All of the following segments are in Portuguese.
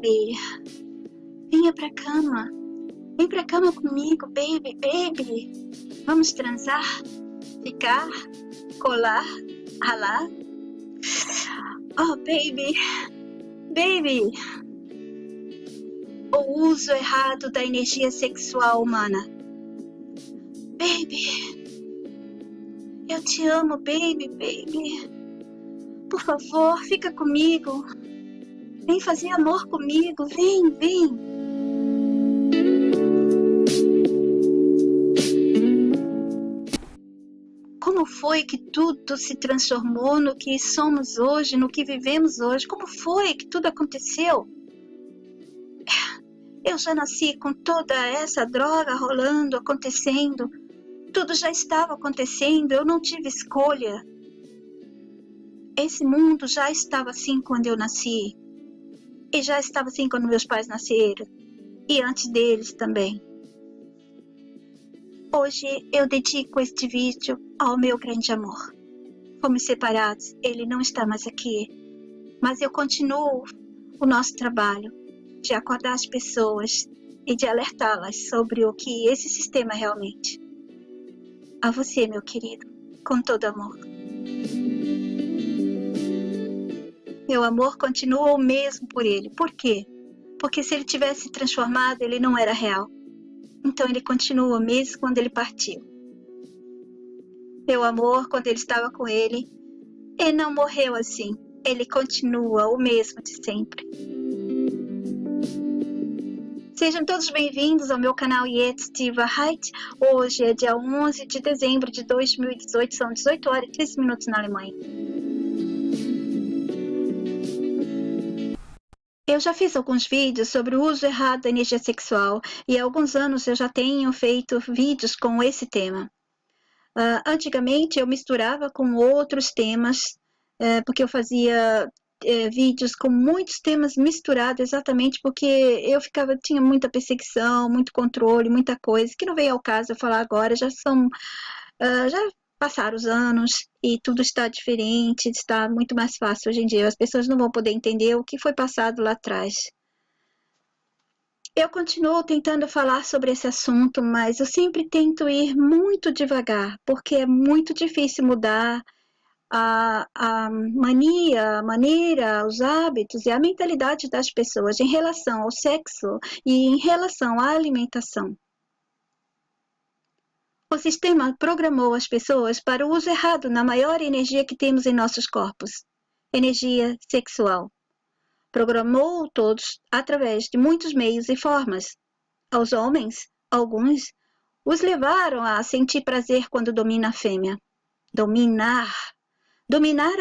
baby. Venha pra cama. Vem pra cama comigo, baby, baby. Vamos transar, ficar, colar, ralar. Oh, baby, baby. O uso errado da energia sexual humana. Baby, eu te amo, baby, baby. Por favor, fica comigo. Vem fazer amor comigo, vem, vem. Como foi que tudo se transformou no que somos hoje, no que vivemos hoje? Como foi que tudo aconteceu? Eu já nasci com toda essa droga rolando, acontecendo. Tudo já estava acontecendo, eu não tive escolha. Esse mundo já estava assim quando eu nasci. E já estava assim quando meus pais nasceram. E antes deles também. Hoje eu dedico este vídeo ao meu grande amor. Fomos separados, ele não está mais aqui. Mas eu continuo o nosso trabalho de acordar as pessoas e de alertá-las sobre o que esse sistema é realmente. A você, meu querido, com todo amor. Meu amor continua o mesmo por ele. Por quê? Porque se ele tivesse se transformado, ele não era real. Então ele continua mesmo quando ele partiu. Meu amor, quando ele estava com ele não morreu assim. Ele continua o mesmo de sempre. Sejam todos bem-vindos ao meu canal Jetzt die Wahrheit. Hoje é dia 11 de dezembro de 2018, são 18 horas e 13 minutos na Alemanha. Eu já fiz alguns vídeos sobre o uso errado da energia sexual e há alguns anos eu já tenho feito vídeos com esse tema. Antigamente eu misturava com outros temas, porque eu fazia vídeos com muitos temas misturados, exatamente porque eu tinha muita perseguição, muito controle, muita coisa, que não veio ao caso eu falar agora, já passaram os anos e tudo está diferente, está muito mais fácil hoje em dia, as pessoas não vão poder entender o que foi passado lá atrás. Eu continuo tentando falar sobre esse assunto, mas eu sempre tento ir muito devagar, porque é muito difícil mudar a mania, a maneira, os hábitos e a mentalidade das pessoas em relação ao sexo e em relação à alimentação. O sistema programou as pessoas para o uso errado na maior energia que temos em nossos corpos, energia sexual. Programou todos através de muitos meios e formas. Aos homens, alguns, os levaram a sentir prazer quando domina a fêmea. Dominar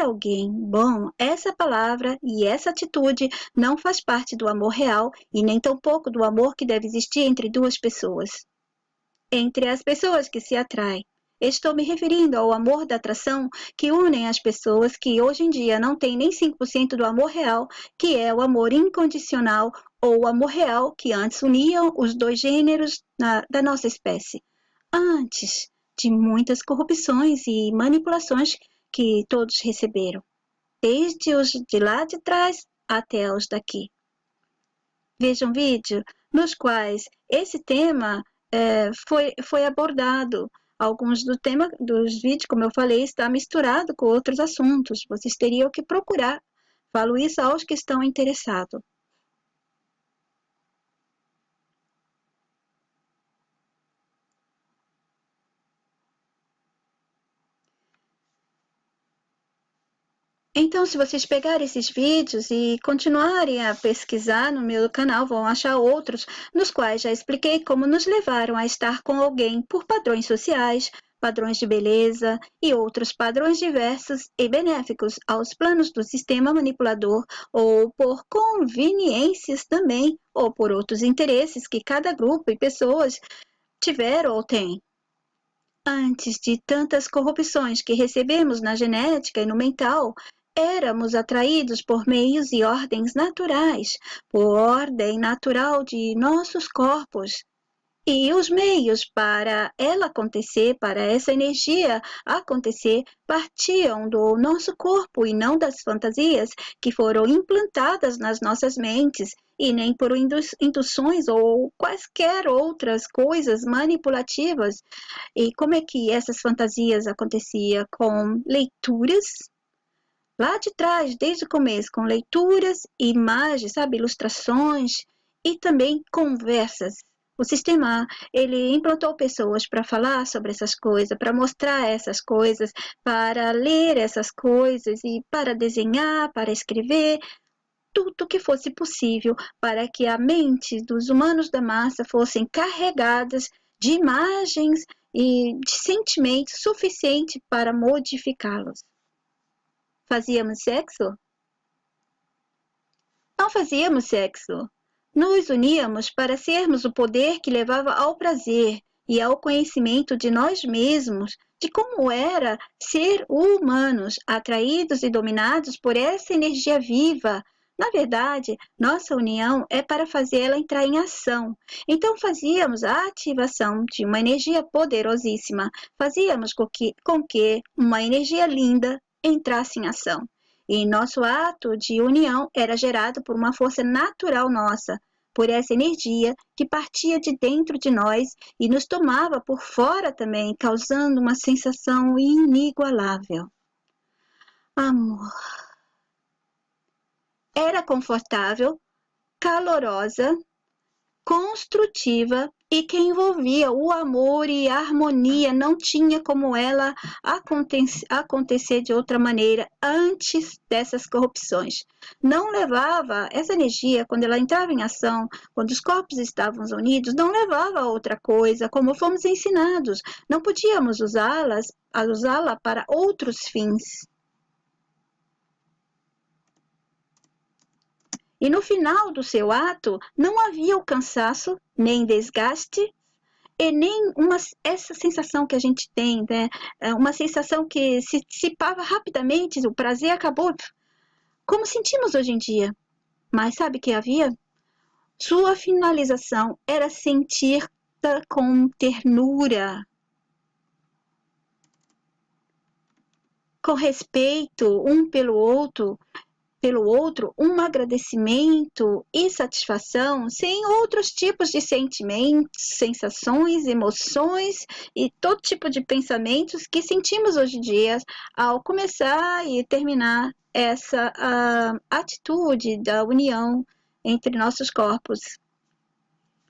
alguém. Bom, essa palavra e essa atitude não faz parte do amor real e nem tampouco do amor que deve existir entre duas pessoas. Entre as pessoas que se atraem. Estou me referindo ao amor da atração que unem as pessoas que hoje em dia não têm nem 5% do amor real, que é o amor incondicional ou o amor real que antes uniam os dois gêneros da nossa espécie. Antes de muitas corrupções e manipulações que todos receberam, desde os de lá de trás até os daqui. Vejam vídeos nos quais esse tema foi abordado. Alguns dos vídeos, como eu falei, está misturado com outros assuntos. Vocês teriam que procurar. Falo isso aos que estão interessados. Então, se vocês pegarem esses vídeos e continuarem a pesquisar no meu canal, vão achar outros, nos quais já expliquei como nos levaram a estar com alguém por padrões sociais, padrões de beleza e outros padrões diversos e benéficos aos planos do sistema manipulador ou por conveniências também, ou por outros interesses que cada grupo e pessoas tiveram ou têm. Antes de tantas corrupções que recebemos na genética e no mental, éramos atraídos por meios e ordens naturais, por ordem natural de nossos corpos. E os meios para ela acontecer, para essa energia acontecer, partiam do nosso corpo e não das fantasias que foram implantadas nas nossas mentes e nem por induções ou quaisquer outras coisas manipulativas. E como é que essas fantasias aconteciam? Com leituras, lá de trás, desde o começo, com leituras, imagens, sabe, ilustrações e também conversas. O sistema, ele implantou pessoas para falar sobre essas coisas, para mostrar essas coisas, para ler essas coisas e para desenhar, para escrever, tudo que fosse possível para que a mente dos humanos da massa fossem carregadas de imagens e de sentimentos suficientes para modificá-los. Fazíamos sexo? Não fazíamos sexo. Nos uníamos para sermos o poder que levava ao prazer e ao conhecimento de nós mesmos, de como era ser humanos, atraídos e dominados por essa energia viva. Na verdade, nossa união é para fazê-la entrar em ação. Então fazíamos a ativação de uma energia poderosíssima, fazíamos com que uma energia linda entrasse em ação. E nosso ato de união era gerado por uma força natural nossa, por essa energia que partia de dentro de nós e nos tomava por fora também, causando uma sensação inigualável. Amor. Era confortável, calorosa, construtiva e que envolvia o amor e a harmonia. Não tinha como ela acontecer de outra maneira antes dessas corrupções. Não levava essa energia, quando ela entrava em ação, quando os corpos estavam unidos, não levava a outra coisa, como fomos ensinados. Não podíamos usá-la para outros fins. E no final do seu ato, não havia o cansaço, nem desgaste, e nem essa sensação que a gente tem, né? Uma sensação que se dissipava rapidamente, o prazer acabou, como sentimos hoje em dia. Mas sabe o que havia? Sua finalização era sentir com ternura, com respeito um pelo outro, um agradecimento e satisfação, sem outros tipos de sentimentos, sensações, emoções e todo tipo de pensamentos que sentimos hoje em dia ao começar e terminar essa atitude da união entre nossos corpos.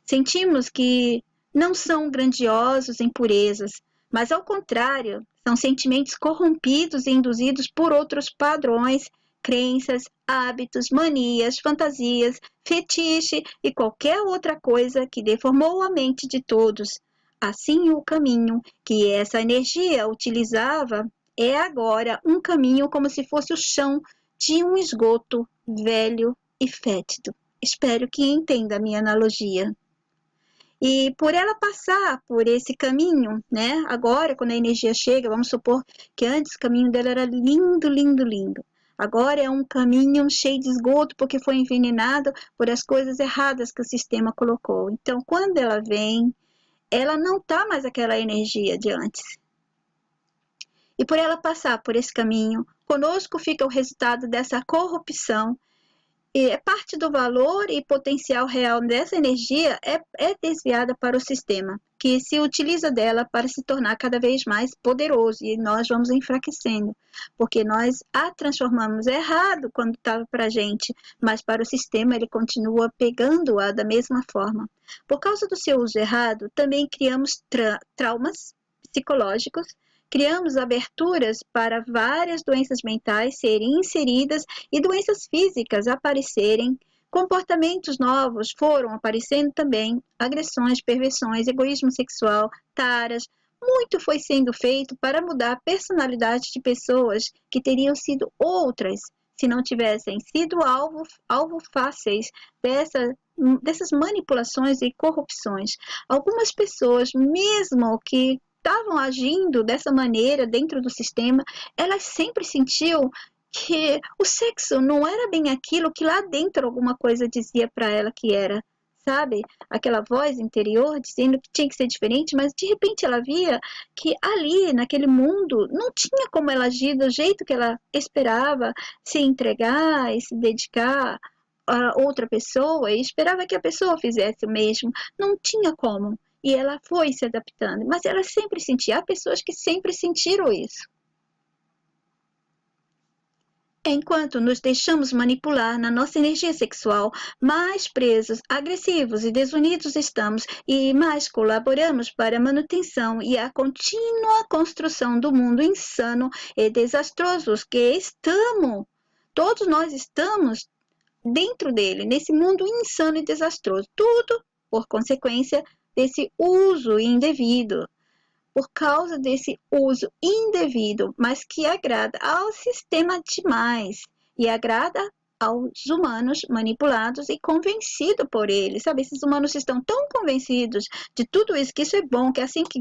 Sentimos que não são grandiosos em purezas, mas ao contrário, são sentimentos corrompidos e induzidos por outros padrões, crenças, hábitos, manias, fantasias, fetiche e qualquer outra coisa que deformou a mente de todos. Assim, o caminho que essa energia utilizava é agora um caminho como se fosse o chão de um esgoto velho e fétido. Espero que entenda a minha analogia. E por ela passar por esse caminho, né? Agora, quando a energia chega, vamos supor que antes o caminho dela era lindo, lindo, lindo. Agora é um caminho cheio de esgoto porque foi envenenado por as coisas erradas que o sistema colocou. Então, quando ela vem, ela não tá mais aquela energia de antes. E por ela passar por esse caminho, conosco fica o resultado dessa corrupção. E parte do valor e potencial real dessa energia é desviada para o sistema, que se utiliza dela para se tornar cada vez mais poderoso, e nós vamos enfraquecendo, porque nós a transformamos errado quando estava para a gente, mas para o sistema ele continua pegando-a da mesma forma. Por causa do seu uso errado, também criamos traumas psicológicos, criamos aberturas para várias doenças mentais serem inseridas e doenças físicas aparecerem. Comportamentos novos foram aparecendo também, agressões, perversões, egoísmo sexual, taras. Muito foi sendo feito para mudar a personalidade de pessoas que teriam sido outras se não tivessem sido alvo fáceis dessas manipulações e corrupções. Algumas pessoas, mesmo que estavam agindo dessa maneira dentro do sistema, elas sempre sentiam que o sexo não era bem aquilo que lá dentro alguma coisa dizia para ela que era, sabe? Aquela voz interior dizendo que tinha que ser diferente, mas de repente ela via que ali, naquele mundo, não tinha como ela agir do jeito que ela esperava, se entregar e se dedicar a outra pessoa e esperava que a pessoa fizesse o mesmo. Não tinha como. E ela foi se adaptando, mas ela sempre sentia. Há pessoas que sempre sentiram isso. Enquanto nos deixamos manipular na nossa energia sexual, mais presos, agressivos e desunidos estamos e mais colaboramos para a manutenção e a contínua construção do mundo insano e desastroso que estamos. Todos nós estamos dentro dele, nesse mundo insano e desastroso. Tudo por consequência desse uso indevido, por causa desse uso indevido, mas que agrada ao sistema demais e agrada aos humanos manipulados e convencidos por eles, sabe? Esses humanos estão tão convencidos de tudo isso, que isso é bom, que é assim que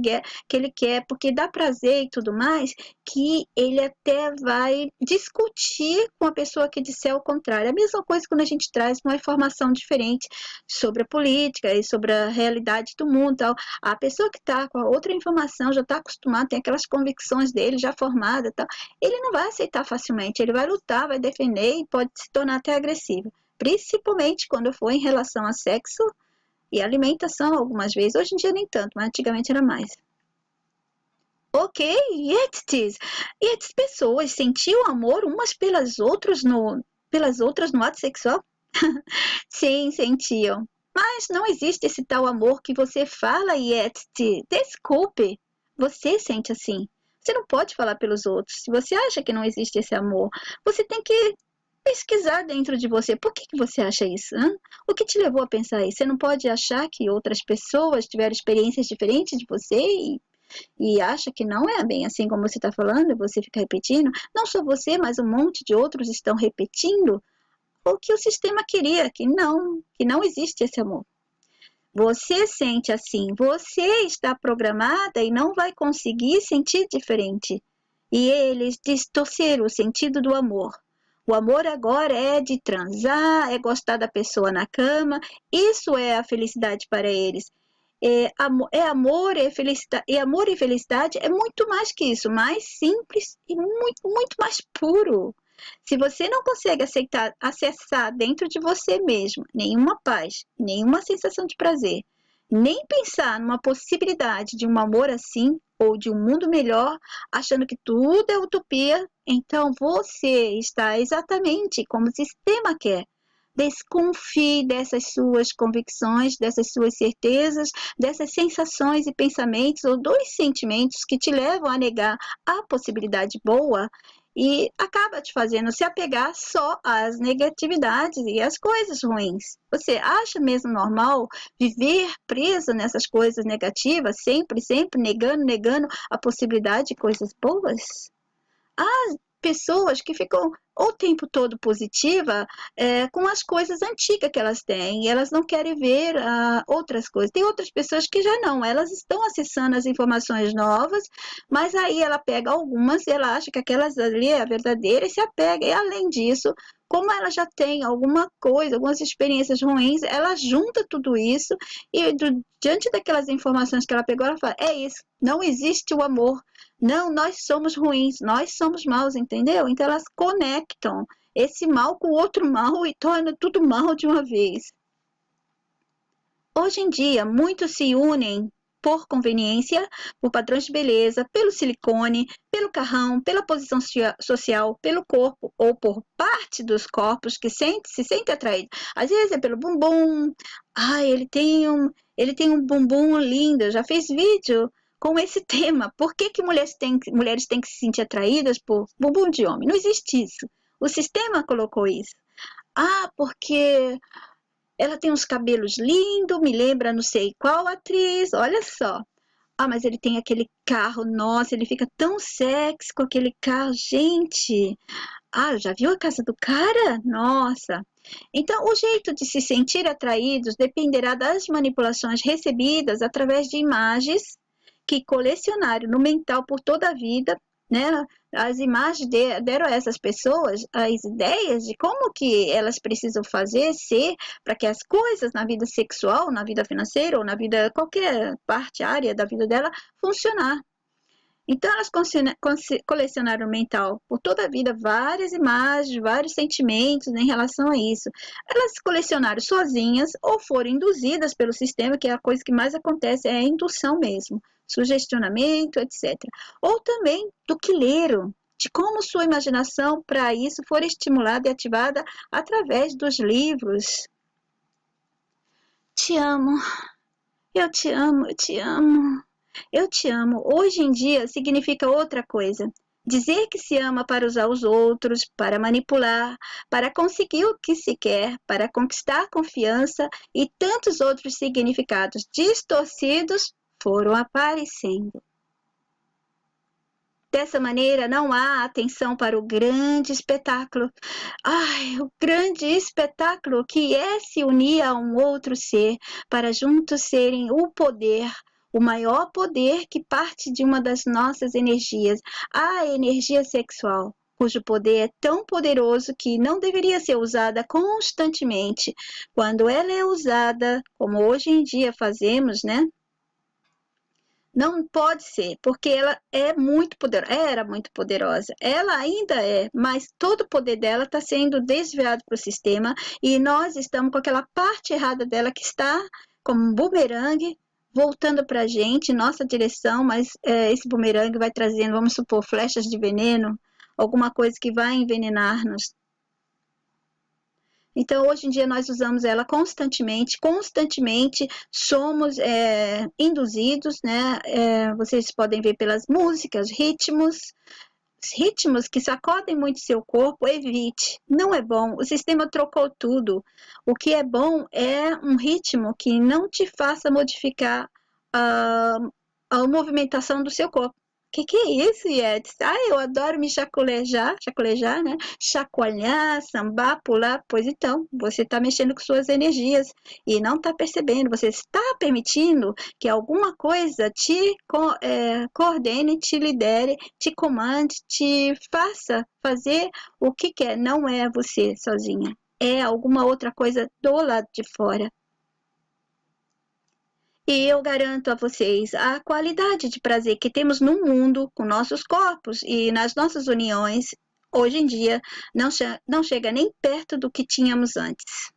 ele quer, porque dá prazer e tudo mais, que ele até vai discutir com a pessoa que disser o contrário. A mesma coisa quando a gente traz uma informação diferente sobre a política e sobre a realidade do mundo e tal. A pessoa que está com a outra informação já está acostumada, tem aquelas convicções dele já formadas e tal, ele não vai aceitar facilmente, ele vai lutar, vai defender e pode se tornar até agressivo, principalmente quando for em relação a sexo e alimentação algumas vezes. Hoje em dia nem tanto, mas antigamente era mais. Ok, e estas pessoas sentiam amor umas pelas outras no ato sexual? Sim, sentiam. Mas não existe esse tal amor que você fala, Yeti. Desculpe. Você sente assim. Você não pode falar pelos outros. Se você acha que não existe esse amor, você tem que pesquisar dentro de você. Por que você acha isso? Hein? O que te levou a pensar isso? Você não pode achar que outras pessoas tiveram experiências diferentes de você e acha que não é bem assim como você está falando e você fica repetindo? Não só você, mas um monte de outros estão repetindo o que o sistema queria, que não existe esse amor. Você sente assim, você está programada e não vai conseguir sentir diferente. E eles distorceram o sentido do amor. O amor agora é de transar, é gostar da pessoa na cama, isso é a felicidade para eles. Amor e felicidade é muito mais que isso, mais simples e muito, muito mais puro. Se você não consegue acessar dentro de você mesmo nenhuma paz, nenhuma sensação de prazer, nem pensar numa possibilidade de um amor assim ou de um mundo melhor, achando que tudo é utopia, então você está exatamente como o sistema quer. Desconfie dessas suas convicções, dessas suas certezas, dessas sensações e pensamentos ou dos sentimentos que te levam a negar a possibilidade boa e acaba te fazendo se apegar só às negatividades e às coisas ruins. Você acha mesmo normal viver preso nessas coisas negativas, sempre, sempre negando a possibilidade de coisas boas? Há pessoas que ficam o tempo todo positiva com as coisas antigas que elas têm, e elas não querem ver outras coisas. Tem outras pessoas que já não, elas estão acessando as informações novas, mas aí ela pega algumas e ela acha que aquelas ali é a verdadeira e se apega. E além disso, como ela já tem alguma coisa, algumas experiências ruins, ela junta tudo isso e diante daquelas informações que ela pegou, ela fala, é isso, não existe o amor. Não, nós somos ruins, nós somos maus, entendeu? Então elas conectam esse mal com o outro mal e tornam tudo mal de uma vez. Hoje em dia, muitos se unem por conveniência, por padrões de beleza, pelo silicone, pelo carrão, pela posição social, pelo corpo ou por parte dos corpos que se sente atraído. Às vezes é pelo bumbum. Ai, ele tem um bumbum lindo. Eu já fiz vídeo com esse tema. Por que mulheres têm que se sentir atraídas por bumbum de homem? Não existe isso. O sistema colocou isso. Ah, porque ela tem uns cabelos lindos, me lembra não sei qual atriz, olha só. Ah, mas ele tem aquele carro, nossa, ele fica tão sexy com aquele carro, gente. Ah, já viu a casa do cara? Nossa. Então, o jeito de se sentir atraídos dependerá das manipulações recebidas através de imagens que colecionaram no mental por toda a vida, né? As imagens deram a essas pessoas as ideias de como que elas precisam fazer, ser, para que as coisas na vida sexual, na vida financeira ou na vida, qualquer parte, área da vida dela, funcionar. Então, elas colecionaram mental por toda a vida várias imagens, vários sentimentos em relação a isso. Elas colecionaram sozinhas ou foram induzidas pelo sistema, que é a coisa que mais acontece, é a indução mesmo, sugestionamento, etc. Ou também do que leram, de como sua imaginação para isso for estimulada e ativada através dos livros. Te amo, eu te amo, eu te amo. Eu te amo, hoje em dia significa outra coisa. Dizer que se ama para usar os outros, para manipular, para conseguir o que se quer, para conquistar confiança e tantos outros significados distorcidos foram aparecendo. Dessa maneira, não há atenção para o grande espetáculo. Ai, o grande espetáculo que é se unir a um outro ser para juntos serem o poder, o maior poder que parte de uma das nossas energias, a energia sexual, cujo poder é tão poderoso que não deveria ser usada constantemente. Quando ela é usada, como hoje em dia fazemos, né? Não pode ser, porque ela é muito poderosa, era muito poderosa, ela ainda é, mas todo o poder dela está sendo desviado para o sistema e nós estamos com aquela parte errada dela que está como um bumerangue voltando para a gente, nossa direção, mas esse bumerangue vai trazendo, vamos supor, flechas de veneno, alguma coisa que vai envenenar-nos. Então, hoje em dia, nós usamos ela constantemente somos induzidos, né? Vocês podem ver pelas músicas, ritmos que sacodem muito seu corpo, evite, não é bom. O sistema trocou tudo. O que é bom é um ritmo que não te faça modificar a movimentação do seu corpo. Que é isso, Yetis? Eu adoro me chacoalhar, né? Chacoalhar, sambar, pular. Pois então, você está mexendo com suas energias e não está percebendo. Você está permitindo que alguma coisa te coordene, te lidere, te comande, te faça fazer o que quer. Não é você sozinha. É alguma outra coisa do lado de fora. E eu garanto a vocês a qualidade de prazer que temos no mundo com nossos corpos e nas nossas uniões, hoje em dia, não chega nem perto do que tínhamos antes.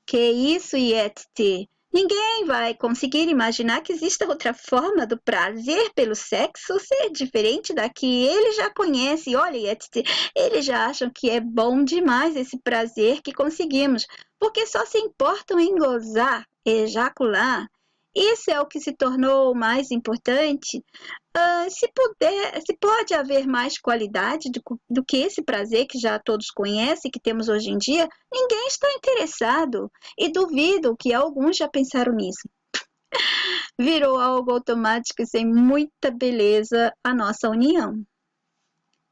Que isso, Yeti? Ninguém vai conseguir imaginar que exista outra forma do prazer pelo sexo ser diferente da que eles já conhecem. Olha, Yeti, eles já acham que é bom demais esse prazer que conseguimos, porque só se importam em gozar, ejacular. Isso é o que se tornou o mais importante. Se pode haver mais qualidade do que esse prazer que já todos conhecem, que temos hoje em dia, ninguém está interessado. E duvido que alguns já pensaram nisso. Virou algo automático e sem muita beleza a nossa união.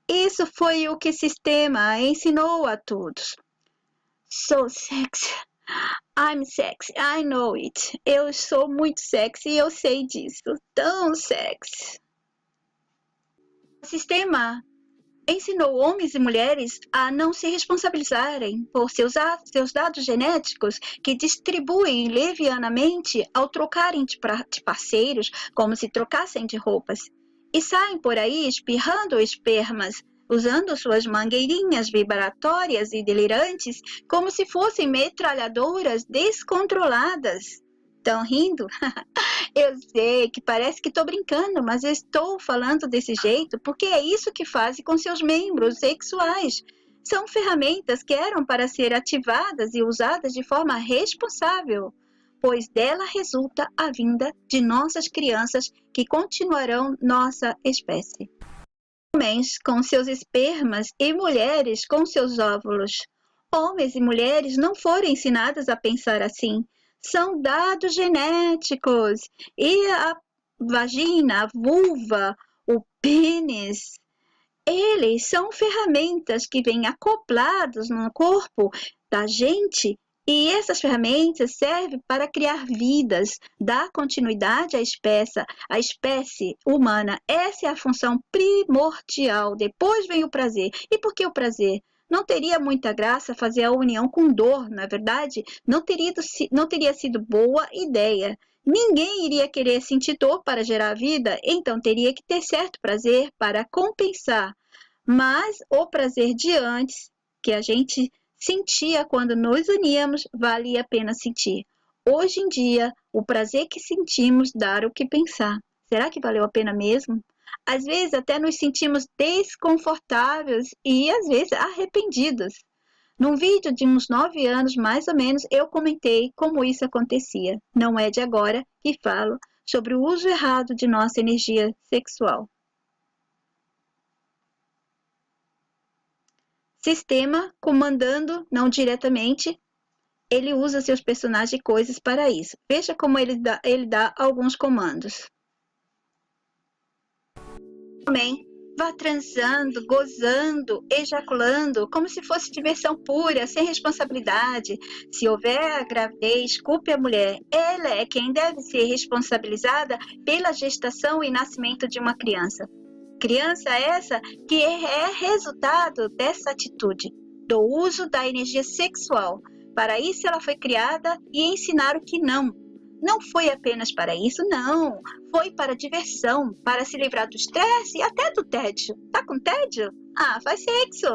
Isso foi o que o sistema ensinou a todos. So sexy. I'm sexy, I know it. Eu sou muito sexy e eu sei disso. Tão sexy. O sistema ensinou homens e mulheres a não se responsabilizarem por seus dados genéticos que distribuem levianamente ao trocarem de parceiros como se trocassem de roupas. E saem por aí espirrando espermas, usando suas mangueirinhas vibratórias e delirantes como se fossem metralhadoras descontroladas. Estão rindo? Eu sei que parece que estou brincando, mas eu estou falando desse jeito porque é isso que fazem com seus membros sexuais. São ferramentas que eram para ser ativadas e usadas de forma responsável, pois dela resulta a vinda de nossas crianças que continuarão nossa espécie. Homens com seus espermas e mulheres com seus óvulos. Homens e mulheres não foram ensinadas a pensar assim. São dados genéticos. E a vagina, a vulva, o pênis, eles são ferramentas que vêm acoplados no corpo da gente E essas ferramentas servem para criar vidas, dar continuidade à espécie humana. Essa é a função primordial. Depois vem o prazer. E por que o prazer? Não teria muita graça fazer a união com dor, na verdade? Não teria sido boa ideia. Ninguém iria querer sentir dor para gerar vida, então teria que ter certo prazer para compensar. Mas o prazer de antes, que a gente sentia quando nos uníamos, valia a pena sentir. Hoje em dia, o prazer que sentimos dá o que pensar. Será que valeu a pena mesmo? Às vezes até nos sentimos desconfortáveis e às vezes arrependidos. Num vídeo de uns 9 anos, mais ou menos, eu comentei como isso acontecia. Não é de agora que falo sobre o uso errado de nossa energia sexual. Sistema comandando, não diretamente, ele usa seus personagens e coisas para isso. Veja como ele dá alguns comandos. Também vá transando, gozando, ejaculando, como se fosse diversão pura, sem responsabilidade. Se houver gravidez, culpe a mulher. Ela é quem deve ser responsabilizada pela gestação e nascimento de uma criança. Criança essa que é resultado dessa atitude, do uso da energia sexual. Para isso ela foi criada e ensinaram que não. Não foi apenas para isso, não. Foi para diversão, para se livrar do estresse e até do tédio. Tá com tédio? Ah, faz sexo.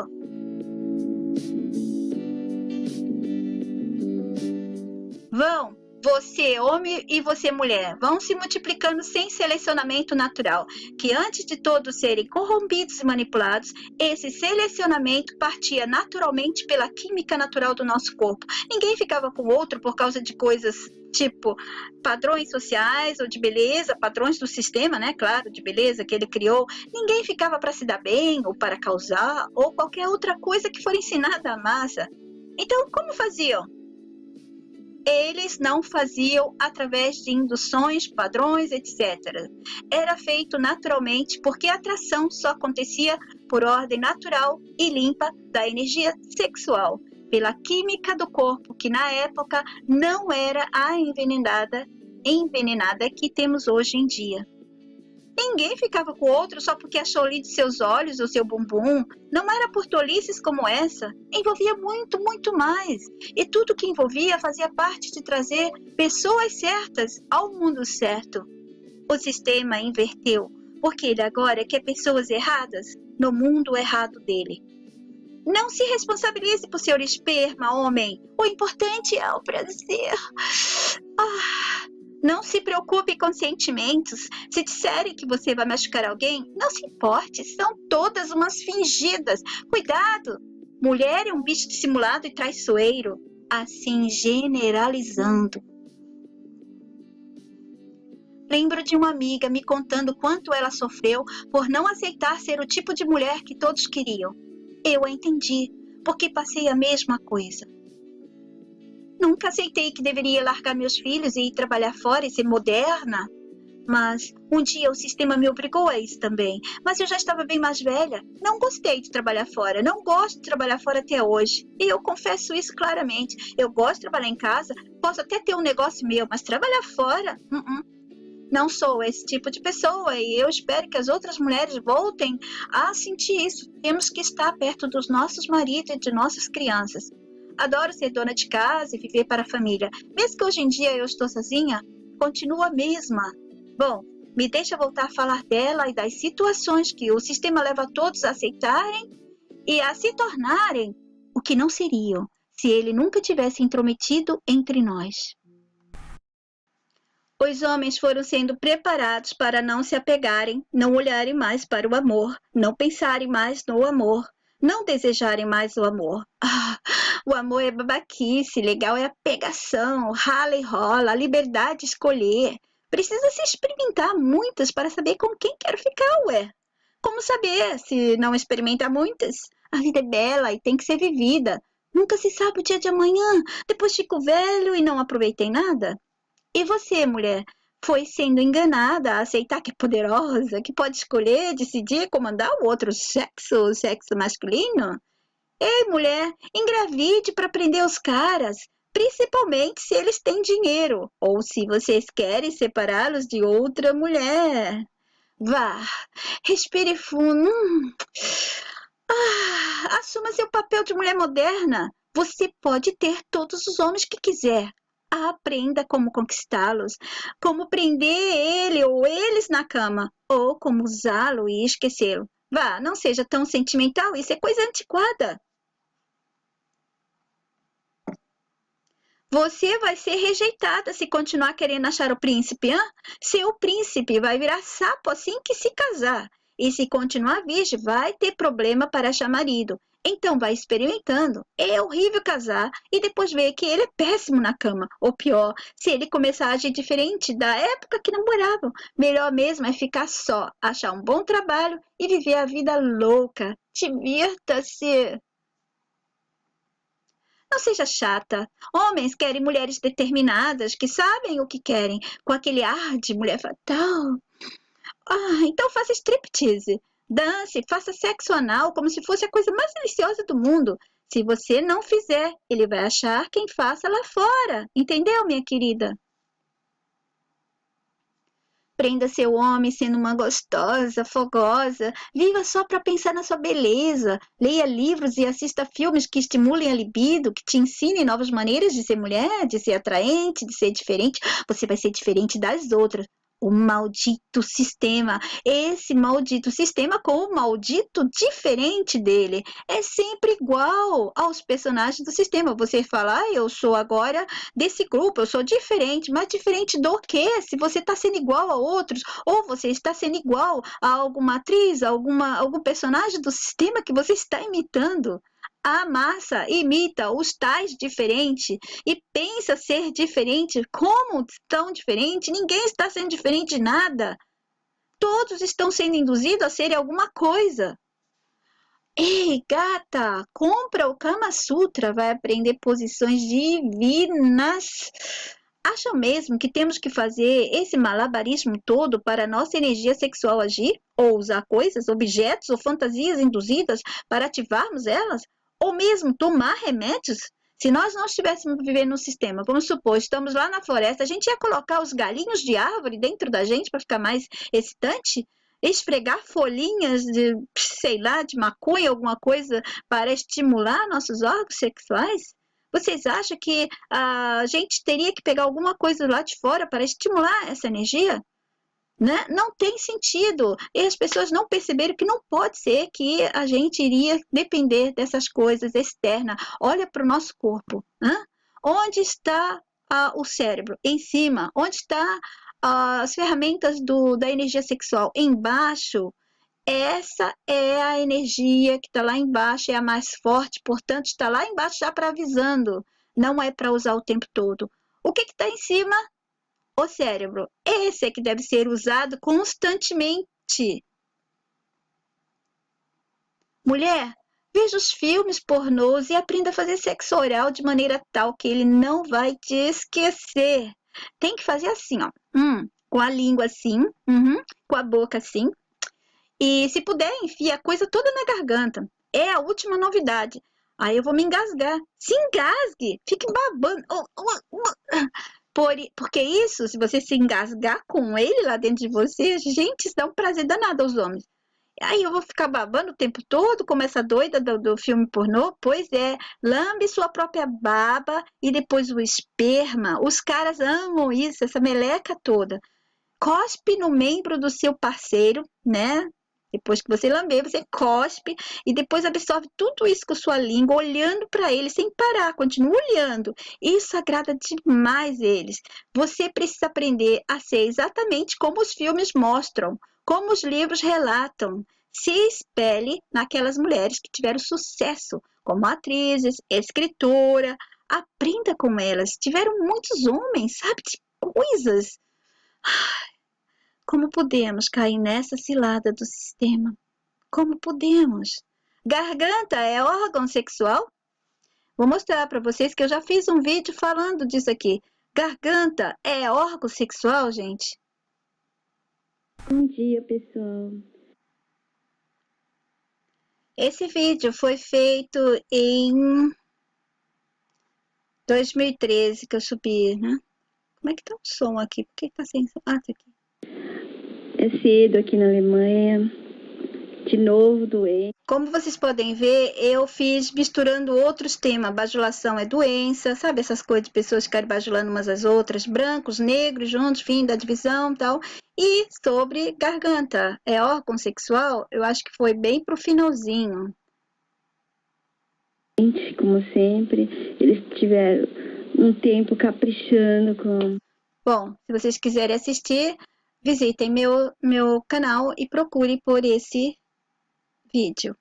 Você homem e você mulher, vão se multiplicando sem selecionamento natural, que antes de todos serem corrompidos e manipulados, esse selecionamento partia naturalmente pela química natural do nosso corpo. Ninguém ficava com o outro por causa de coisas tipo padrões sociais ou de beleza, padrões do sistema, né? Claro, de beleza que ele criou. Ninguém ficava para se dar bem ou para causar ou qualquer outra coisa que for ensinada à massa. Então, como faziam? Eles não faziam através de induções, padrões, etc. Era feito naturalmente porque a atração só acontecia por ordem natural e limpa da energia sexual, pela química do corpo, que na época não era a envenenada que temos hoje em dia. Ninguém ficava com o outro só porque achou lindo seus olhos ou seu bumbum. Não era por tolices como essa. Envolvia muito, muito mais. E tudo que envolvia fazia parte de trazer pessoas certas ao mundo certo. O sistema inverteu, porque ele agora quer pessoas erradas no mundo errado dele. Não se responsabilize por seu esperma, homem. O importante é o prazer. Não se preocupe com sentimentos. Se disserem que você vai machucar alguém, não se importe, são todas umas fingidas. Cuidado! Mulher é um bicho dissimulado e traiçoeiro. Assim, generalizando. Lembro de uma amiga me contando quanto ela sofreu por não aceitar ser o tipo de mulher que todos queriam. Eu a entendi, porque passei a mesma coisa. Nunca aceitei que deveria largar meus filhos e ir trabalhar fora e ser moderna. Mas um dia o sistema me obrigou a isso também. Mas eu já estava bem mais velha. Não gostei de trabalhar fora. Não gosto de trabalhar fora até hoje. E eu confesso isso claramente. Eu gosto de trabalhar em casa. Posso até ter um negócio meu, mas trabalhar fora? Não sou esse tipo de pessoa e eu espero que as outras mulheres voltem a sentir isso. Temos que estar perto dos nossos maridos e de nossas crianças. Adoro ser dona de casa e viver para a família. Mesmo que hoje em dia eu estou sozinha, continuo a mesma. Bom, me deixa voltar a falar dela e das situações que o sistema leva todos a aceitarem e a se tornarem o que não seriam se ele nunca tivesse intrometido entre nós. Os homens foram sendo preparados para não se apegarem, não olharem mais para o amor, não pensarem mais no amor, não desejarem mais o amor. O amor é babaquice, legal é a pegação, rala e rola, a liberdade de escolher. Precisa se experimentar muitas para saber com quem quero ficar, ué. Como saber se não experimentar muitas? A vida é bela e tem que ser vivida. Nunca se sabe o dia de amanhã. Depois fico velho e não aproveitei nada. E você, mulher, foi sendo enganada a aceitar que é poderosa, que pode escolher, decidir, comandar o outro sexo, o sexo masculino? Ei, mulher, engravide para prender os caras. principalmente se eles têm dinheiro ou se vocês querem separá-los de outra mulher. Vá, respire fundo. Assuma seu papel de mulher moderna. Você pode ter todos os homens que quiser. Aprenda como conquistá-los, como prender ele ou eles na cama, ou como usá-lo e esquecê-lo. Vá, não seja tão sentimental, isso é coisa antiquada. Você vai ser rejeitada se continuar querendo achar o príncipe, hã? Seu príncipe vai virar sapo assim que se casar. E se continuar virgem, vai ter problema para achar marido. Então vai experimentando. É horrível casar e depois ver que ele é péssimo na cama. Ou pior, se ele começar a agir diferente da época que namoravam. Melhor mesmo é ficar só, achar um bom trabalho e viver a vida louca. Divirta-se. Não seja chata. Homens querem mulheres determinadas, que sabem o que querem, com aquele ar de mulher fatal. Então faça striptease. Dance, faça sexo anal como se fosse a coisa mais deliciosa do mundo. Se você não fizer, ele vai achar quem faça lá fora. Entendeu, minha querida? Prenda seu homem sendo uma gostosa, fogosa. Viva só para pensar na sua beleza. Leia livros e assista filmes que estimulem a libido, que te ensinem novas maneiras de ser mulher, de ser atraente, de ser diferente. Você vai ser diferente das outras. O maldito sistema, esse maldito sistema com o maldito diferente dele, é sempre igual aos personagens do sistema. Você fala, eu sou agora desse grupo, eu sou diferente, mas diferente do quê? Se você está sendo igual a outros, ou você está sendo igual a alguma atriz, algum personagem do sistema que você está imitando. A massa imita os tais diferentes e pensa ser diferente. Como tão diferente? Ninguém está sendo diferente de nada. Todos estão sendo induzidos a serem alguma coisa. Ei, gata, compra o Kama Sutra, vai aprender posições divinas. Acham mesmo que temos que fazer esse malabarismo todo para a nossa energia sexual agir? Ou usar coisas, objetos ou fantasias induzidas para ativarmos elas? Ou mesmo tomar remédios? Se nós não estivéssemos vivendo no sistema, vamos supor, estamos lá na floresta, a gente ia colocar os galinhos de árvore dentro da gente para ficar mais excitante? Esfregar folhinhas de, sei lá, de maconha, alguma coisa para estimular nossos órgãos sexuais? Vocês acham que a gente teria que pegar alguma coisa lá de fora para estimular essa energia? Né? Não tem sentido. E as pessoas não perceberam que não pode ser que a gente iria depender dessas coisas externas. Olha para o nosso corpo. Né? Onde está o cérebro? Em cima. Onde está as ferramentas da energia sexual? Embaixo. Essa é a energia que está lá embaixo, é a mais forte, portanto, está lá embaixo já para avisando. Não é para usar o tempo todo. O que está em cima? O cérebro. Esse é que deve ser usado constantemente. Mulher, veja os filmes pornôs e aprenda a fazer sexo oral de maneira tal que ele não vai te esquecer. Tem que fazer assim, ó. Com a língua assim, com a boca assim. E se puder, enfia a coisa toda na garganta. É a última novidade. Aí eu vou me engasgar. Se engasgue! Fique babando. Porque isso, se você se engasgar com ele lá dentro de você, gente, isso dá um prazer danado aos homens. Aí eu vou ficar babando o tempo todo, como essa doida do filme pornô? Pois é, lambe sua própria baba e depois o esperma. Os caras amam isso, essa meleca toda. Cospe no membro do seu parceiro, né? Depois que você lamber, você cospe e depois absorve tudo isso com sua língua, olhando para ele sem parar, continua olhando. Isso agrada demais eles. Você precisa aprender a ser exatamente como os filmes mostram, como os livros relatam. Se espelhe naquelas mulheres que tiveram sucesso, como atrizes, escritora. Aprenda com elas. Tiveram muitos homens, sabe, de coisas. Como podemos cair nessa cilada do sistema? Como podemos? Garganta é órgão sexual? Vou mostrar para vocês que eu já fiz um vídeo falando disso aqui. Garganta é órgão sexual, gente? Bom dia, pessoal. Esse vídeo foi feito em 2013 que eu subi, né? Como é que tá o som aqui? Por que tá sem som? Ah, tá aqui. É cedo aqui na Alemanha. De novo, doente. Como vocês podem ver, eu fiz misturando outros temas. Bajulação é doença, sabe? Essas coisas de pessoas ficarem bajulando umas às outras. Brancos, negros, juntos, fim da divisão e tal. E sobre garganta, é órgão sexual? Eu acho que foi bem pro finalzinho. Como sempre, eles tiveram um tempo caprichando com... Bom, se vocês quiserem assistir, visitem meu canal e procure por esse vídeo.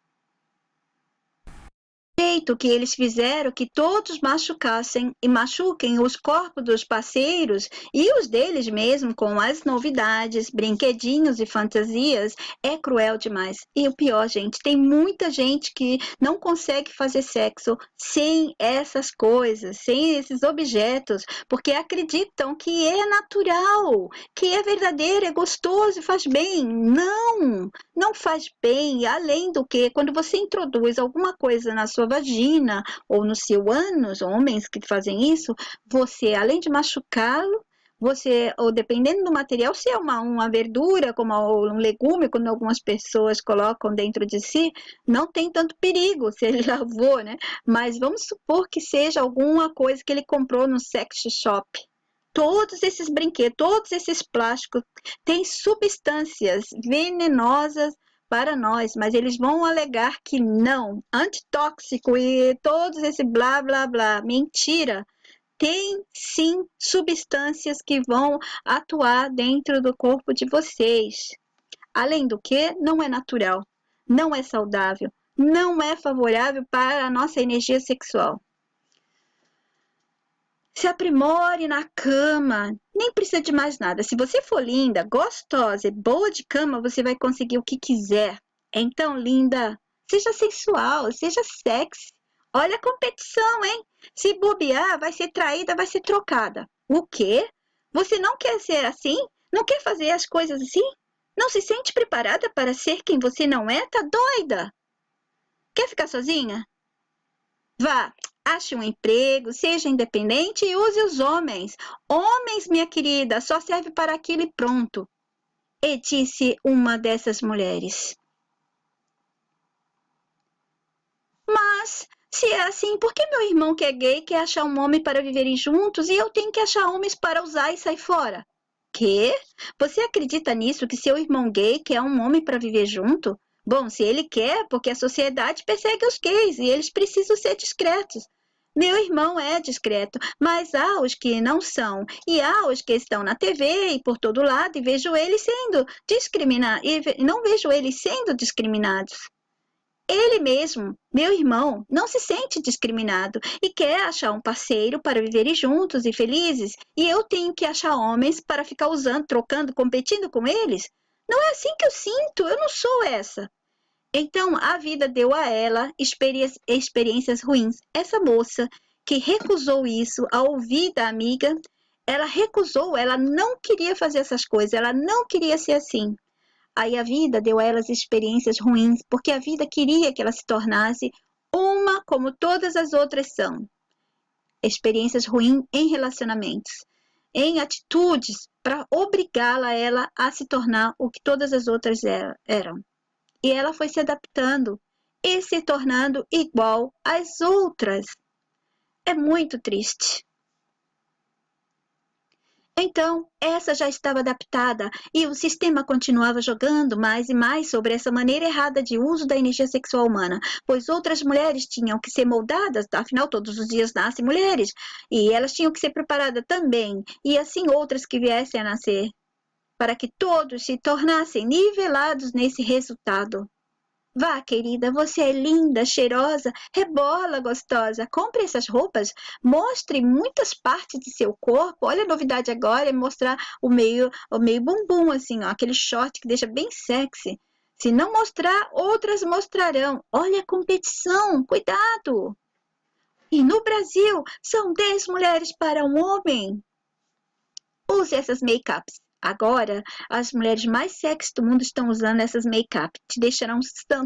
O jeito que eles fizeram que todos machucassem e machuquem os corpos dos parceiros e os deles mesmo com as novidades, brinquedinhos e fantasias é cruel demais. E o pior, gente, tem muita gente que não consegue fazer sexo sem essas coisas, sem esses objetos, porque acreditam que é natural, que é verdadeiro, é gostoso e faz bem. Não faz bem. Além do que, quando você introduz alguma coisa na sua vagina ou no seu ânus, homens que fazem isso, você, além de machucá-lo, você, ou dependendo do material, se é uma verdura, como um legume, como algumas pessoas colocam dentro de si, não tem tanto perigo se ele lavou, né? Mas vamos supor que seja alguma coisa que ele comprou no sex shop. Todos esses brinquedos, todos esses plásticos têm substâncias venenosas para nós, mas eles vão alegar que não, antitóxico e todos esse blá blá blá. Mentira! Tem sim substâncias que vão atuar dentro do corpo de vocês. Além do que, não é natural, não é saudável, não é favorável para a nossa energia sexual. Se aprimore na cama, nem precisa de mais nada. Se você for linda, gostosa e boa de cama, você vai conseguir o que quiser. Então, linda, seja sensual, seja sexy. Olha a competição, hein? Se bobear, vai ser traída, vai ser trocada. O quê? Você não quer ser assim? Não quer fazer as coisas assim? Não se sente preparada para ser quem você não é? Tá doida? Quer ficar sozinha? Vá, ache um emprego, seja independente e use os homens. Homens, minha querida, só serve para aquilo e pronto. E disse uma dessas mulheres. Mas, se é assim, por que meu irmão que é gay quer achar um homem para viverem juntos e eu tenho que achar homens para usar e sair fora? Quê? Você acredita nisso, que seu irmão gay quer um homem para viver junto? Bom, se ele quer, porque a sociedade persegue os gays e eles precisam ser discretos. Meu irmão é discreto, mas há os que não são, e há os que estão na TV e por todo lado, e vejo eles sendo discriminados, e não vejo eles sendo discriminados. Ele mesmo, meu irmão, não se sente discriminado e quer achar um parceiro para viverem juntos e felizes, e eu tenho que achar homens para ficar usando, trocando, competindo com eles? Não é assim que eu sinto, eu não sou essa. Então a vida deu a ela experiências ruins. Essa moça que recusou isso ao ouvir da amiga, ela recusou, ela não queria fazer essas coisas, ela não queria ser assim. Aí a vida deu a elas experiências ruins, porque a vida queria que ela se tornasse uma como todas as outras são. Experiências ruins em relacionamentos, em atitudes, para obrigá-la ela a se tornar o que todas as outras eram. E ela foi se adaptando e se tornando igual às outras. É muito triste. Então, essa já estava adaptada e o sistema continuava jogando mais e mais sobre essa maneira errada de uso da energia sexual humana, pois outras mulheres tinham que ser moldadas, afinal todos os dias nascem mulheres, e elas tinham que ser preparadas também, e assim outras que viessem a nascer, para que todos se tornassem nivelados nesse resultado. Vá, querida, você é linda, cheirosa, rebola, gostosa. Compre essas roupas, mostre muitas partes de seu corpo. Olha a novidade agora, é mostrar o meio bumbum, assim, ó, aquele short que deixa bem sexy. Se não mostrar, outras mostrarão. Olha a competição, cuidado! E no Brasil, são 10 mulheres para um homem. Use essas make-ups. Agora, as mulheres mais sexy do mundo estão usando essas make-up. Te deixarão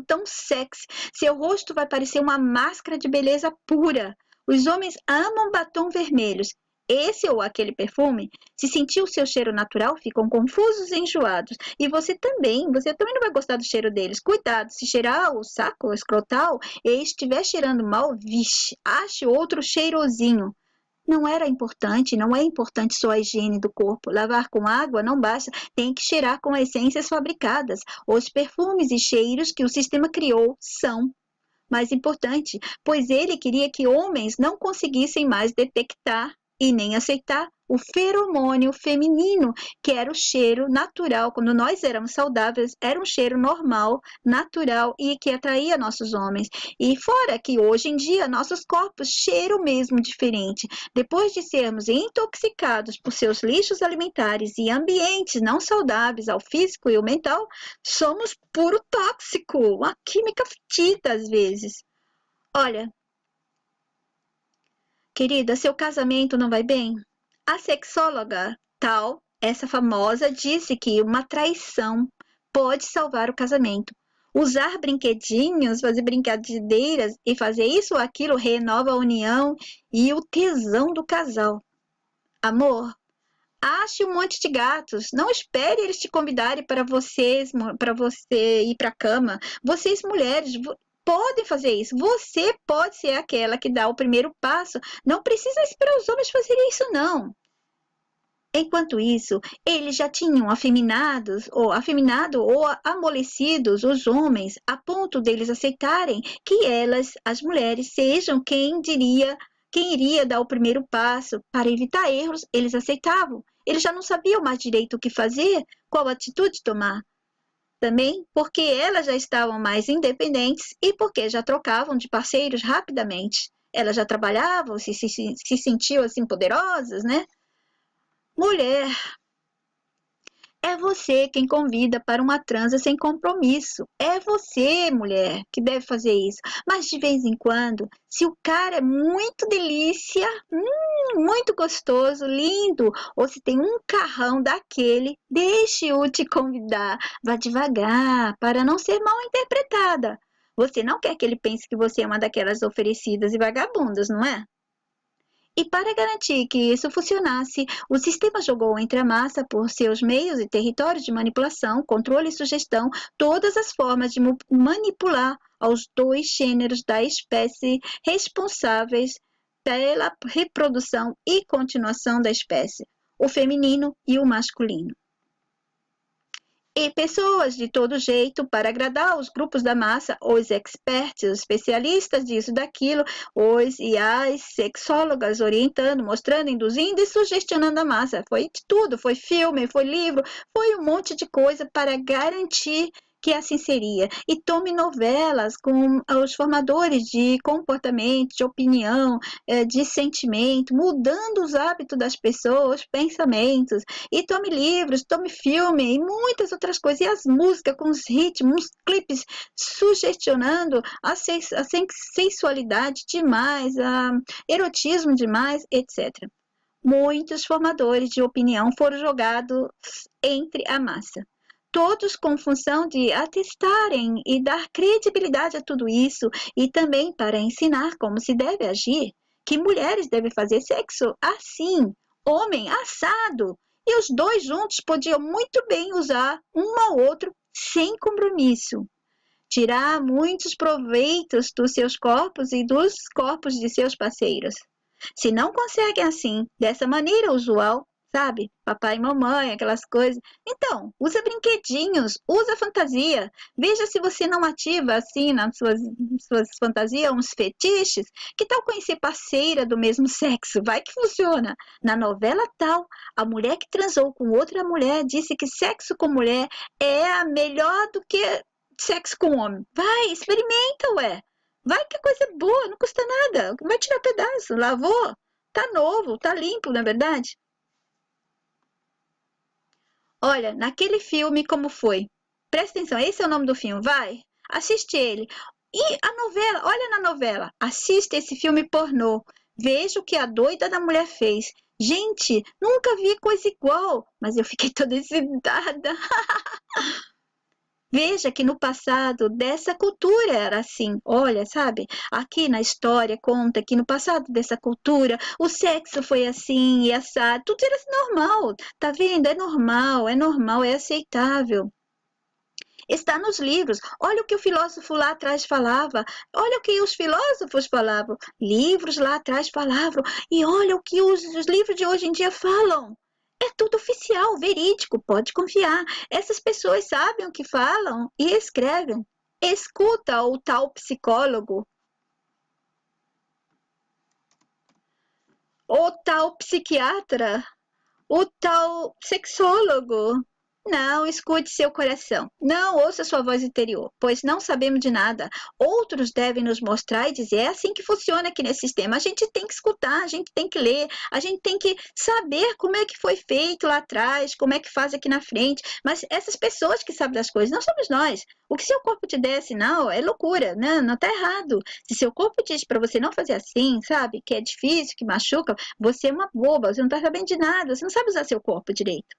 tão sexy. Seu rosto vai parecer uma máscara de beleza pura. Os homens amam batom vermelhos. Esse ou aquele perfume, se sentir o seu cheiro natural, ficam confusos e enjoados. E você também não vai gostar do cheiro deles. Cuidado, se cheirar o saco escrotal e estiver cheirando mal, vixe, ache outro cheirosinho. Não é importante só a higiene do corpo. Lavar com água não basta, tem que cheirar com essências fabricadas. Os perfumes e cheiros que o sistema criou são mais importante, pois ele queria que homens não conseguissem mais detectar e nem aceitar o feromônio feminino, que era o cheiro natural. Quando nós éramos saudáveis, era um cheiro normal, natural e que atraía nossos homens. E fora que hoje em dia nossos corpos cheiram mesmo diferente. Depois de sermos intoxicados por seus lixos alimentares e ambientes não saudáveis ao físico e ao mental, somos puro tóxico, uma química fedida às vezes. Olha, querida, seu casamento não vai bem? A sexóloga tal, essa famosa, disse que uma traição pode salvar o casamento. Usar brinquedinhos, fazer brincadeiras e fazer isso ou aquilo renova a união e o tesão do casal. Amor, ache um monte de gatos. Não espere eles te convidarem para você ir para a cama. Vocês mulheres podem fazer isso. Você pode ser aquela que dá o primeiro passo. Não precisa esperar os homens fazerem isso, não. Enquanto isso, eles já tinham afeminado ou amolecidos os homens a ponto deles aceitarem que elas, as mulheres, sejam quem iria dar o primeiro passo. Para evitar erros, eles aceitavam. Eles já não sabiam mais direito o que fazer, qual atitude tomar. Também porque elas já estavam mais independentes e porque já trocavam de parceiros rapidamente. Elas já trabalhavam, se sentiam assim poderosas, né? Mulher, é você quem convida para uma transa sem compromisso. É você, mulher, que deve fazer isso. Mas de vez em quando, se o cara é muito delícia, muito gostoso, lindo, ou se tem um carrão daquele, deixe-o te convidar. Vá devagar, para não ser mal interpretada. Você não quer que ele pense que você é uma daquelas oferecidas e vagabundas, não é? E para garantir que isso funcionasse, o sistema jogou entre a massa, por seus meios e territórios de manipulação, controle e sugestão, todas as formas de manipular aos dois gêneros da espécie responsáveis pela reprodução e continuação da espécie, o feminino e o masculino. E pessoas de todo jeito para agradar os grupos da massa, os experts, os especialistas disso, daquilo, os e as sexólogas orientando, mostrando, induzindo e sugestionando a massa. Foi de tudo, foi filme, foi livro, foi um monte de coisa para garantir que assim seria. E tome novelas com os formadores de comportamento, de opinião, de sentimento, mudando os hábitos das pessoas, pensamentos. E tome livros, tome filme e muitas outras coisas. E as músicas com os ritmos, os clipes sugestionando a sensualidade demais, a erotismo demais, etc. Muitos formadores de opinião foram jogados entre a massa. Todos com função de atestarem e dar credibilidade a tudo isso e também para ensinar como se deve agir, que mulheres devem fazer sexo assim, homem assado, e os dois juntos podiam muito bem usar um ao outro sem compromisso. Tirar muitos proveitos dos seus corpos e dos corpos de seus parceiros. Se não conseguem assim, dessa maneira usual, sabe? Papai e mamãe, aquelas coisas. Então, usa brinquedinhos, usa fantasia. Veja se você não ativa assim nas suas fantasias uns fetiches. Que tal conhecer parceira do mesmo sexo? Vai que funciona. Na novela tal, a mulher que transou com outra mulher disse que sexo com mulher é melhor do que sexo com homem. Vai, experimenta, ué. Vai que a coisa é boa, não custa nada. Vai tirar pedaço, lavou. Tá novo, tá limpo, não é verdade? Olha, naquele filme como foi? Presta atenção, esse é o nome do filme, vai, assiste ele. E a novela, olha na novela, assiste esse filme pornô. Veja o que a doida da mulher fez. Gente, nunca vi coisa igual, mas eu fiquei toda excitada. Veja que no passado dessa cultura era assim. Olha, sabe? Aqui na história conta que no passado dessa cultura o sexo foi assim e assado. Tudo era normal. Tá vendo? É normal, é aceitável. Está nos livros. Olha o que o filósofo lá atrás falava. Olha o que os filósofos falavam. Livros lá atrás falavam. E olha o que os livros de hoje em dia falam. É tudo oficial, verídico, pode confiar. Essas pessoas sabem o que falam e escrevem. Escuta o tal psicólogo, o tal psiquiatra, o tal sexólogo. Não escute seu coração. Não ouça sua voz interior, pois não sabemos de nada. Outros devem nos mostrar e dizer: é assim que funciona aqui nesse sistema. A gente tem que escutar, a gente tem que ler, a gente tem que saber como é que foi feito lá atrás, como é que faz aqui na frente. Mas essas pessoas que sabem das coisas, não somos nós. O que seu corpo te der sinal é loucura, né? Não tá errado. Se seu corpo diz para você não fazer assim, sabe, que é difícil, que machuca, você é uma boba, você não tá sabendo de nada, você não sabe usar seu corpo direito.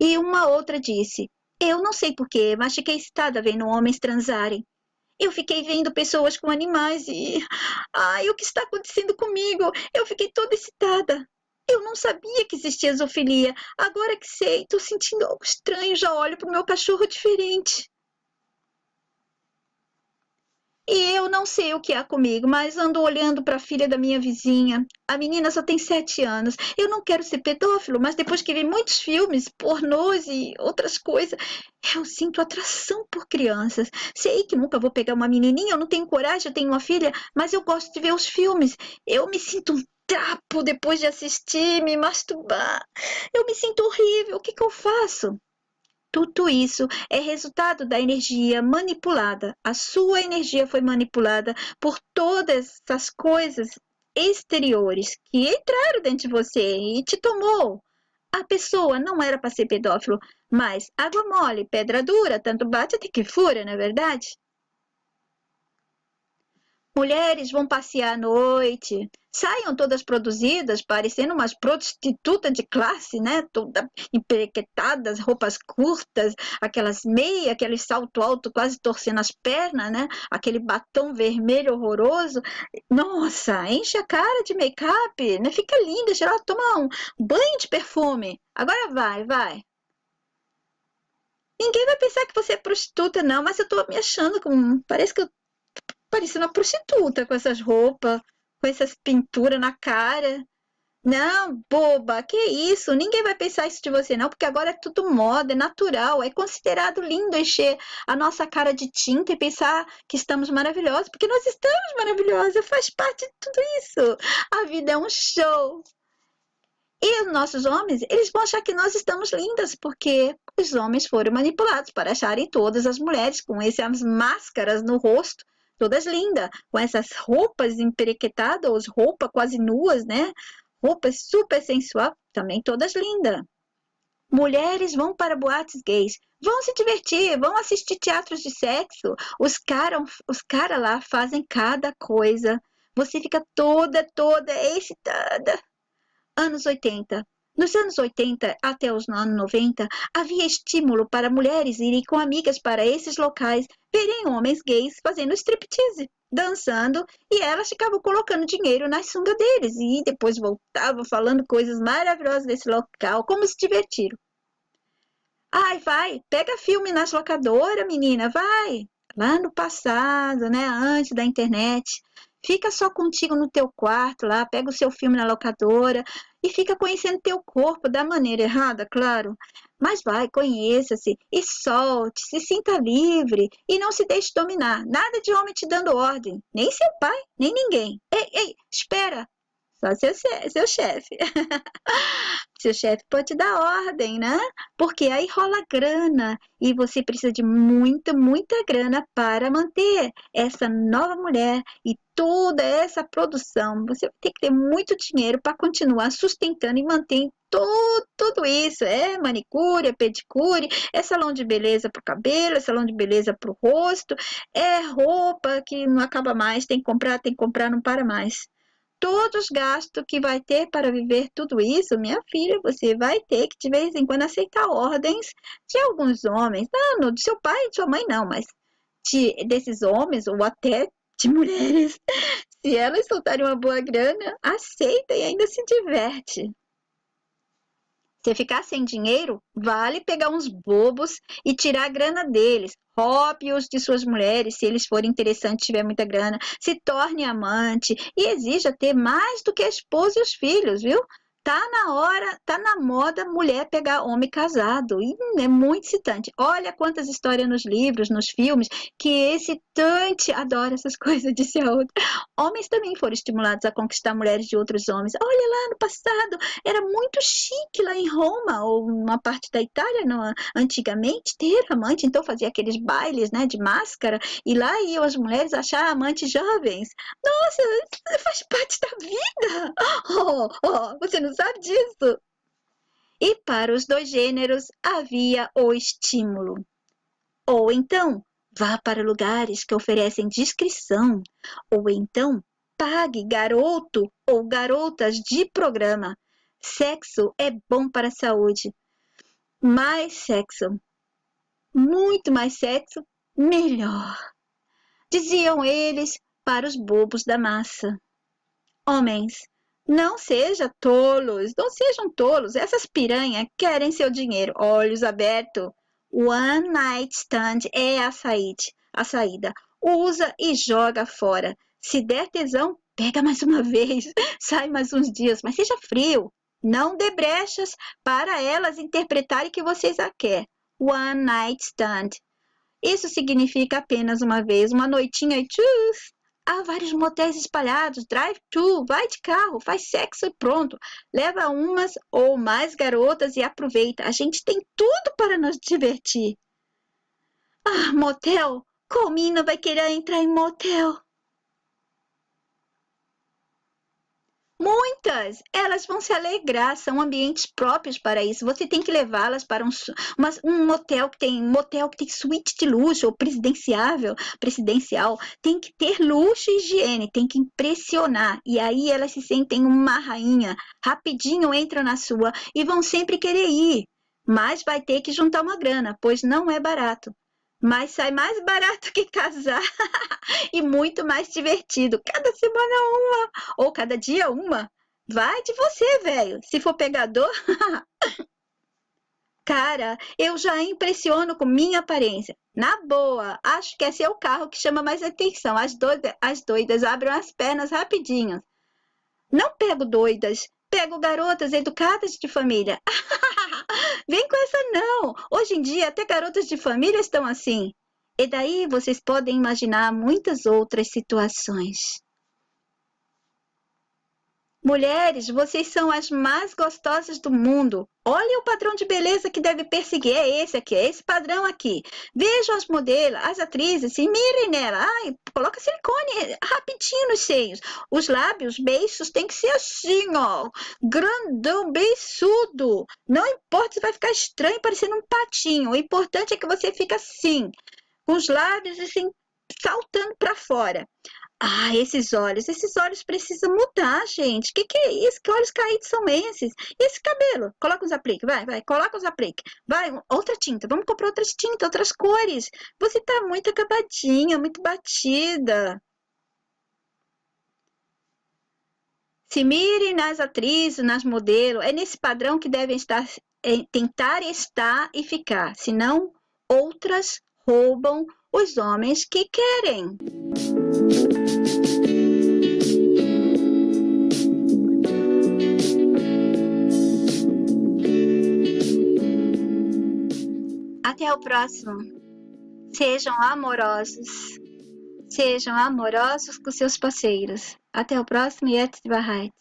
E uma outra disse: eu não sei porquê, mas fiquei excitada vendo homens transarem. Eu fiquei vendo pessoas com animais e. Ai, o que está acontecendo comigo? Eu fiquei toda excitada. Eu não sabia que existia zoofilia. Agora que sei, estou sentindo algo estranho, já olho para o meu cachorro diferente. E eu não sei o que há comigo, mas ando olhando para a filha da minha vizinha. A menina só tem 7 anos. Eu não quero ser pedófilo, mas depois que vi muitos filmes, pornôs e outras coisas, eu sinto atração por crianças. Sei que nunca vou pegar uma menininha, eu não tenho coragem, eu tenho uma filha, mas eu gosto de ver os filmes. Eu me sinto um trapo depois de assistir, me masturbar. Eu me sinto horrível. O que eu faço? Tudo isso é resultado da energia manipulada. A sua energia foi manipulada por todas essas coisas exteriores que entraram dentro de você e te tomou. A pessoa não era para ser pedófilo, mas água mole, pedra dura, tanto bate até que fura, não é verdade? Mulheres vão passear à noite, saiam todas produzidas, parecendo umas prostitutas de classe, né? Todas emperequetadas, roupas curtas, aquelas meias, aquele salto alto quase torcendo as pernas, né? Aquele batom vermelho horroroso. Nossa, enche a cara de make-up, né? Fica linda, cheirosa, toma um banho de perfume. Agora vai, vai. Ninguém vai pensar que você é prostituta, não, mas eu tô me achando como. Parece que eu parecendo uma prostituta com essas roupas, com essas pinturas na cara. Não, boba, que isso? Ninguém vai pensar isso de você, não, porque agora é tudo moda, é natural, é considerado lindo encher a nossa cara de tinta e pensar que estamos maravilhosos, porque nós estamos maravilhosos, faz parte de tudo isso. A vida é um show. E os nossos homens, eles vão achar que nós estamos lindas, porque os homens foram manipulados para acharem todas as mulheres com essas máscaras no rosto, todas lindas, com essas roupas emperequetadas, roupas quase nuas, né? Roupas super sensual, também todas lindas. Mulheres vão para boates gays, vão se divertir, vão assistir teatros de sexo. Os cara lá fazem cada coisa. Você fica toda excitada. Anos 80. Nos anos 80 até os anos 90, havia estímulo para mulheres irem com amigas para esses locais, verem homens gays fazendo striptease, dançando, e elas ficavam colocando dinheiro na sunga deles, e depois voltavam falando coisas maravilhosas desse local, como se divertiram. Ai, vai, pega filme nas locadoras, menina, vai. Lá no passado, né, antes da internet. Fica só contigo no teu quarto lá, pega o seu filme na locadora e fica conhecendo teu corpo da maneira errada, claro. Mas vai, conheça-se e solte, se sinta livre e não se deixe dominar. Nada de homem te dando ordem, nem seu pai, nem ninguém. Ei, ei, espera, só seu chefe. Seu chefe pode te dar ordem, né? Porque aí rola grana e você precisa de muita grana para manter essa nova mulher e toda essa produção. Você vai ter que ter muito dinheiro para continuar sustentando e manter tudo isso. É manicure, é pedicure, é salão de beleza para o cabelo, é salão de beleza para o rosto, é roupa que não acaba mais, tem que comprar, não para mais. todos os gastos que vai ter para viver tudo isso, minha filha, você vai ter que de vez em quando aceitar ordens de alguns homens. Não, do seu pai e de sua mãe não, mas desses homens ou até de mulheres. Se elas soltarem uma boa grana, aceita e ainda se diverte. Se ficar sem dinheiro, vale pegar uns bobos e tirar a grana deles. Roube-os de suas mulheres, se eles forem interessantes, tiver muita grana. Se torne amante e exija ter mais do que a esposa e os filhos, viu? Tá na hora, tá na moda mulher pegar homem casado. E é muito excitante. Olha quantas histórias nos livros, nos filmes, que é excitante. Adoro essas coisas, disse a outra. Homens também foram estimulados a conquistar mulheres de outros homens. Olha lá no passado, era muito chique lá em Roma, ou uma parte da Itália, antigamente, ter amante. Então fazia aqueles bailes, né, de máscara, e lá iam as mulheres achar amantes jovens. Nossa, isso faz parte da vida. Você não sabe disso? E para os dois gêneros havia o estímulo. Ou então, vá para lugares que oferecem discrição. Ou então, pague garoto ou garotas de programa. Sexo é bom para a saúde. Mais sexo. Muito mais sexo, melhor. Diziam eles para os bobos da massa. Homens, não sejam tolos. Essas piranhas querem seu dinheiro. Olhos abertos. One night stand é a saída. Usa e joga fora. Se der tesão, pega mais uma vez. Sai mais uns dias, mas seja frio. Não dê brechas para elas interpretarem que vocês a quer. One night stand. Isso significa apenas uma vez, uma noitinha e tchus. Há vários motéis espalhados, drive-thru, vai de carro, faz sexo e pronto. Leva umas ou mais garotas e aproveita. A gente tem tudo para nos divertir. Motel? Qual mina vai querer entrar em motel? Muitas! Elas vão se alegrar, são ambientes próprios para isso. Você tem que levá-las para um motel que tem suíte de luxo ou presidencial. Tem que ter luxo e higiene, tem que impressionar. E aí elas se sentem uma rainha. Rapidinho entram na sua e vão sempre querer ir. Mas vai ter que juntar uma grana, pois não é barato. Mas sai mais barato que casar e muito mais divertido. Cada semana uma, ou cada dia uma. Vai de você, velho. Se for pegador, cara, eu já impressiono com minha aparência. Na boa, acho que é seu carro que chama mais atenção. As doidas abrem as pernas rapidinho. Não pego doidas, pego garotas educadas de família. Vem com essa não! Hoje em dia até garotas de família estão assim. E daí vocês podem imaginar muitas outras situações. Mulheres, vocês são as mais gostosas do mundo. Olha o padrão de beleza que deve perseguir. É esse aqui, é esse padrão aqui. Vejam as modelos, as atrizes, se mirem nela. Coloca silicone rapidinho nos seios. Os lábios, beiços, tem que ser assim, ó. Grandão, beiçudo. Não importa se vai ficar estranho, parecendo um patinho. O importante é que você fique assim, com os lábios assim, saltando para fora. Esses olhos precisam mudar, gente. Que é isso? Que olhos caídos são esses? E esse cabelo? Coloca os apliques, vai, coloca os apliques. Vai, outra tinta, vamos comprar outras tintas, outras cores. Você tá muito acabadinha, muito batida. Se mirem nas atrizes, nas modelos, é nesse padrão que devem tentar estar e ficar. Senão, outras roubam os homens que querem. Até o próximo. Sejam amorosos. Sejam amorosos com seus parceiros. Até o próximo e Etzvahait.